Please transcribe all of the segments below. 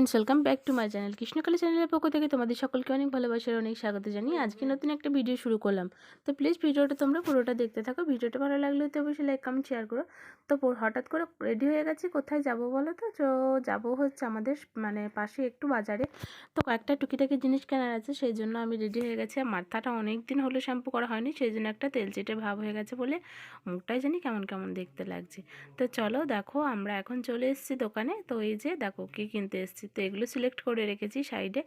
Friends, welcome back to my channel. Krishnakali চ্যানেলের পক্ষ থেকে তোমাদের সকলকে অনেক ভালোবাসার অনেক স্বাগত জানিয়ে আজকে নতুন একটা ভিডিও শুরু করলাম। তো প্লিজ ভিডিওটা তোমরা পুরোটা দেখতে থাকো। ভিডিওটা ভালো লাগলে তো অবশ্যই লাইক কমেন্ট শেয়ার করো। তো হঠাৎ করে রেডি হয়ে গেছি, কোথায় যাব বলো তো? যাবো হচ্ছে আমাদের পাশে একটু বাজারে। তো কয়েকটা টুকিটাকি জিনিস কেনার আছে, সেই জন্য আমি রেডি হয়ে গেছি। মাথাটা অনেক দিন হলো শ্যাম্পু করা হয়নি, সেই জন্য একটা তেল চেটে ভাব হয়ে গেছে বলে মুখটাই জানি কেমন কেমন দেখতে লাগছে। তো চলো দেখো, আমরা এখন চলে এসেছি দোকানে। তো এই যে দেখো কী কিনতে এসেছি। তো এগুলো সিলেক্ট করে রেখেছি সাইডে।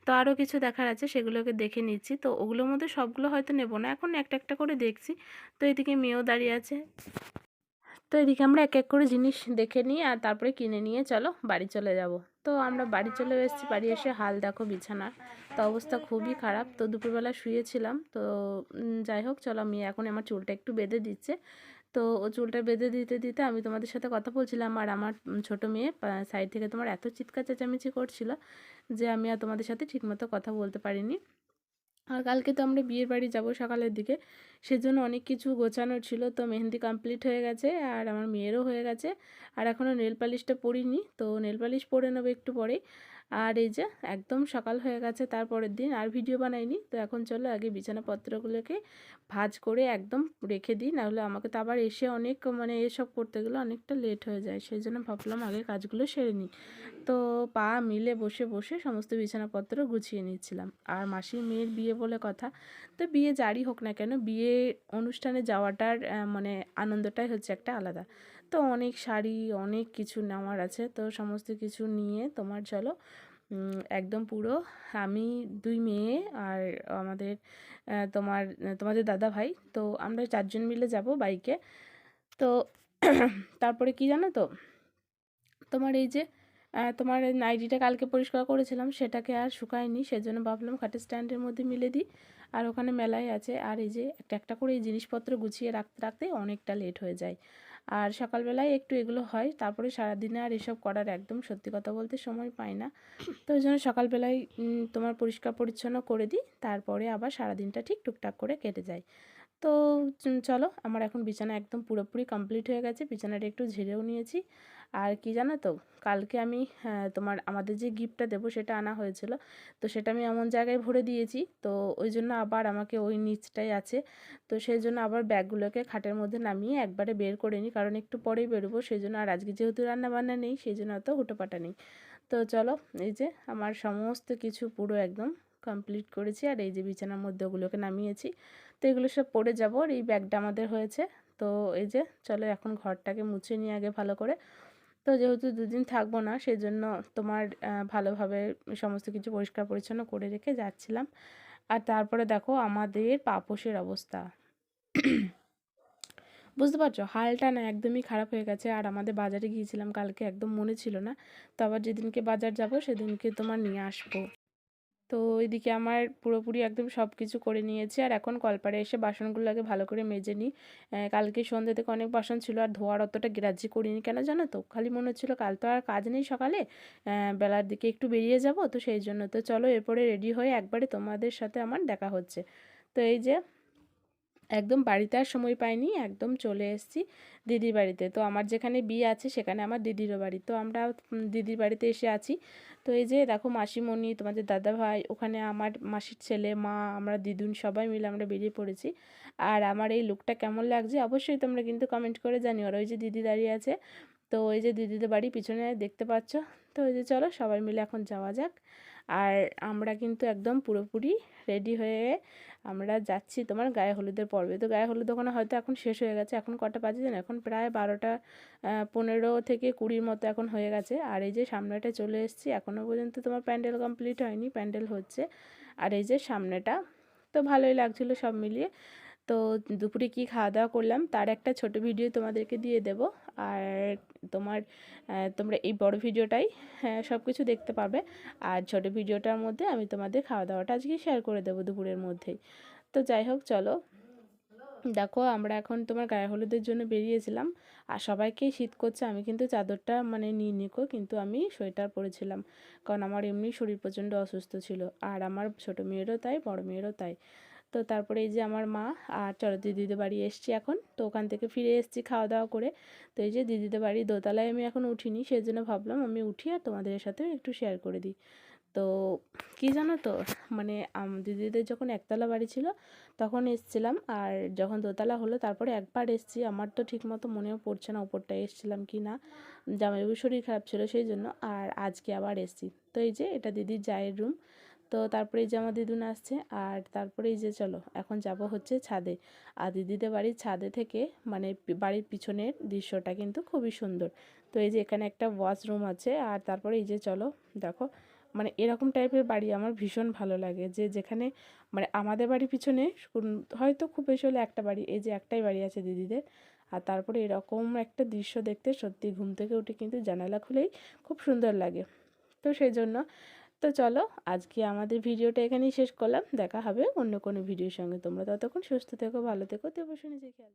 তো আরও কিছু দেখার আছে, সেগুলোকে দেখে নিচ্ছি। তো ওগুলোর মধ্যে সবগুলো হয়তো নেব না, এখন একটা একটা করে দেখছি। তো এদিকে মেয়েও দাঁড়িয়ে আছে। তো এদিকে আমরা এক এক করে জিনিস দেখে নিই আর তারপরে কিনে নিয়ে চলো বাড়ি চলে যাব। তো আমরা বাড়ি চলে এসেছি। বাড়ি এসে হাল দেখো বিছানার, তো অবস্থা খুবই খারাপ। তো দুপুরবেলা শুয়েছিলাম। তো যাই হোক, চলো মেয়ে এখন আমার চুলটা একটু বেঁধে দিচ্ছে। তো ও চুলটা বেঁধে দিতে দিতে আমি তোমাদের সাথে কথা বলছিলাম, আর আমার ছোটো মেয়ে সাইড থেকে তোমার এত চিৎকার চেঁচামেচি করছিল যে আমি আর তোমাদের সাথে ঠিকমতো কথা বলতে পারিনি। আর কালকে তো আমরা বিয়ের বাড়ি যাব সকালের দিকে, সেজন্য অনেক কিছু গোছানোর ছিল। তো মেহেন্দি কমপ্লিট হয়ে গেছে আর আমার মেয়েরও হয়ে গেছে। আর এখনও নেল পালিশটা পরিনি, তো নেল পালিশ পরে নেবো একটু পরেই। আর এই যে একদম সকাল হয়ে গেছে তারপরের দিন, আর ভিডিও বানাইনি। তো এখন চলো আগে বিছানাপত্রগুলোকে ভাঁজ করে একদম রেখে দিই, নাহলে আমাকে তো আবার এসে অনেক এসব করতে গেলে অনেকটা লেট হয়ে যায়। সেই জন্য ভাবলাম আগে কাজগুলো সেরে নিই। তো পা মিলে বসে বসে সমস্ত বিছানাপত্র গুছিয়ে নিচ্ছিলাম। আর মাসির মেয়ের বিয়ে বলে কথা। তো বিয়ে যারই হোক না কেন, বিয়ে অনুষ্ঠানে যাওয়াটার আনন্দটাই হচ্ছে একটা আলাদা। তো অনেক শাড়ি, অনেক কিছু নেওয়ার আছে। তো সমস্ত কিছু নিয়ে তোমার চলো একদম পুরো আমি, দুই মেয়ে আর আমাদের তোমাদের দাদা ভাই, তো আমরা চারজন মিলে যাব বাইকে। তো তারপরে কি জানো তো, তোমার এই যে তোমার নাইটিটা কালকে পরিষ্কার করেছিলাম, সেটাকে আর শুকায়নি, সেজন্য ভাবলাম খাটের স্ট্যান্ডের মধ্যে মিলে দিই। আর ওখানে মেলাই আছে। আর এই যে একটা একটা করে এই জিনিসপত্র গুছিয়ে রাখতে রাখতে অনেকটা লেট হয়ে যায়। আর সকালবেলায় একটু এগুলো হয়, তারপরে সারাদিনে আর এসব করার একদম সত্যি কথা বলতে সময় পাই না। তো ওই জন্য সকালবেলায় তোমার পরিষ্কার পরিচ্ছন্ন করে দিই, তারপরে আবার সারাদিনটা ঠিক টুকটাক করে কেটে যায়। তো চলো, আমার এখন বিছানা একদম পুরোপুরি কমপ্লিট হয়ে গেছে। বিছানাটা একটু ঝেড়েও নিয়েছি। আর কি জানো তো, কালকে আমি তোমার আমাদের যে গিফটটা দেবো সেটা আনা হয়েছিল। তো সেটা আমি এমন জায়গায় ভরে দিয়েছি, তো ওই জন্য আবার আমাকে ওই নিচটাই আছে। তো সেই জন্য আবার ব্যাগগুলোকে খাটের মধ্যে নামিয়ে একবারে বের করে নিই, কারণ একটু পরেই বেরোবো। সেই জন্য, আর আজকে যেহেতু রান্না বান্না নেই, সেই জন্য অত হুটোপাটা নেই। তো চলো, এই যে আমার সমস্ত কিছু পুরো একদম কমপ্লিট করেছি। আর এই যে বিছানার মধ্যে ওগুলোকে নামিয়েছি। তো এগুলো সব পরে যাবো। আর এই ব্যাগটা আমাদের হয়েছে। তো এই যে চলো এখন ঘরটাকে মুছে নিয়ে আগে ভালো করে। তো যেহেতু দুদিন থাকবো না, সেই জন্য তোমার ভালোভাবে সমস্ত কিছু পরিষ্কার পরিচ্ছন্ন করে রেখে যাচ্ছিলাম। আর তারপরে দেখো আমাদের পাপোশের অবস্থা, বুঝতে পারছো, হালটা না একদমই খারাপ হয়ে গেছে। আর আমাদের বাজারে গিয়েছিলাম কালকে, একদম মনে ছিল না। তো আবার যেদিনকে বাজার যাব সেদিনকে তোমার নিয়ে আসবো। তো ওইদিকে আমার পুরোপুরি একদম সব কিছু করে নিয়েছি। আর এখন কলপাড়ে এসে বাসনগুলোকে ভালো করে মেজে নিই। কালকে সন্ধ্যে থেকে অনেক বাসন ছিল, আর ধোয়ার অতটা গ্রাহ্য করিনি। কেন জানো তো, খালি মনে হচ্ছিলো কাল তো আর কাজ নেই সকালে, বেলার দিকে একটু বেরিয়ে যাব, তো সেই জন্য। তো চলো এরপরে রেডি হয়ে একবারে তোমাদের সাথে আমার দেখা হচ্ছে। তো এই যে একদম বাড়িতে আর সময় পাইনি, একদম চলে এসেছি দিদির বাড়িতে। তো আমার যেখানে বিয়ে আছে সেখানে আমার দিদিরও বাড়ি। তো আমরা দিদির বাড়িতে এসে আছি। তো এই যে দেখো মাসিমণি, তোমাদের দাদা ভাই, ওখানে আমার মাসির ছেলে, মা, আমরা দিদুন সবাই মিলে আমরা বেরিয়ে পড়েছি। আর আমার এই লুকটা কেমন লাগছে অবশ্যই তোমরা কিন্তু কমেন্ট করে জানিও। আর ওই যে দিদি দাঁড়িয়ে আছে, তো ওই যে দিদিদের বাড়ি পিছনে দেখতে পাচ্ছ। তো ওই যে চলো সবাই মিলে এখন যাওয়া যাক। আর আমরা কিন্তু একদম পুরোপুরি রেডি হয়ে আমরা যাচ্ছি তোমার গায়ে হলুদের পর্বে। তো গায়ে হলুদ ওখানে হয়তো এখন শেষ হয়ে গেছে। এখন কটা বাজে জানো, এখন প্রায় 12টা 15 থেকে 20 মতো এখন হয়ে গেছে। আর এই যে সামনেটা চলে এসেছি, এখনও পর্যন্ত তোমার প্যান্ডেল কমপ্লিট হয়নি, প্যান্ডেল হচ্ছে। আর এই যে সামনেটা, তো ভালোই লাগছিলো সব মিলিয়ে। তো দুপুরে কি খাওয়া দাওয়া করলাম তার একটা ছোট ভিডিও তোমাদেরকে দিয়ে দেব। আর তোমার তোমরা এই বড় ভিডিওটাই সব কিছু দেখতে পাবে। আর ছোট ভিডিওটার মধ্যে আমি তোমাদের খাওয়া দাওয়াটা আজকে শেয়ার করে দেবো দুপুরের মধ্যেই। তো যাই হোক চলো, দেখো আমরা এখন তোমার গায়ে হলুদের জন্য বেরিয়েছিলাম। আর সবাইকেই শীত করছে, আমি কিন্তু চাদরটা নিয়ে নিকো, কিন্তু আমি সোয়েটার পরেছিলাম, কারণ আমার এমনি শরীর প্রচণ্ড অসুস্থ ছিল। আর আমার ছোটো মেয়েরও তাই, বড় মেয়েরও তাই। তো তারপরে এই যে আমার মা আর চলো দিদিদের বাড়ি এসছি এখন। তো ওখান থেকে ফিরে এসেছি খাওয়া দাওয়া করে। তো এই যে দিদিদের বাড়ি দোতলায় আমি এখন উঠিনি, সেই জন্য ভাবলাম আমি উঠি আর তোমাদের সাথে একটু শেয়ার করে দিই। তো কি জানো তো, মানে দিদিদের যখন একতলা বাড়ি ছিল তখন এসছিলাম, আর যখন দোতলা হলো তারপরে একবার এসছি। আমার তো ঠিক মতো মনেও পড়ছে না ওপরটায় এসছিলাম কি না, জামাইবাবুর শরীর খারাপ ছিল সেই জন্য। আর আজকে আবার এসছি। তো এই যে এটা দিদির জায়ের রুম। তো তারপরে এই যে আমার দিদুন আসছে, আর তারপরে এই যে চলো এখন যাব হচ্ছে ছাদে। আর দিদিদের বাড়ির ছাদে থেকে মানে বাড়ির পিছনের দৃশ্যটা কিন্তু খুবই সুন্দর। তো এই যে এখানে একটা ওয়াশরুম আছে, আর তারপরে এই যে চলো দেখো, মানে এরকম টাইপের বাড়ি আমার ভীষণ ভালো লাগে, যে যেখানে মানে আমাদের বাড়ির পিছনে হয়তো খুব বেশি হলে একটা বাড়ি, এই যে একটাই বাড়ি আছে দিদিদের। আর তারপরে এরকম একটা দৃশ্য দেখতে সত্যি ঘুম থেকে উঠে কিন্তু জানালা খুলেই খুব সুন্দর লাগে। তো সেই জন্য তো চলো আজকে আমাদের ভিডিওটা এখানেই শেষ করলাম। দেখা হবে অন্য কোনো ভিডিওর সঙ্গে। তোমরা ততক্ষণ সুস্থ থেকো, ভালো থেকো, দেবো শুনে যে খেয়াল।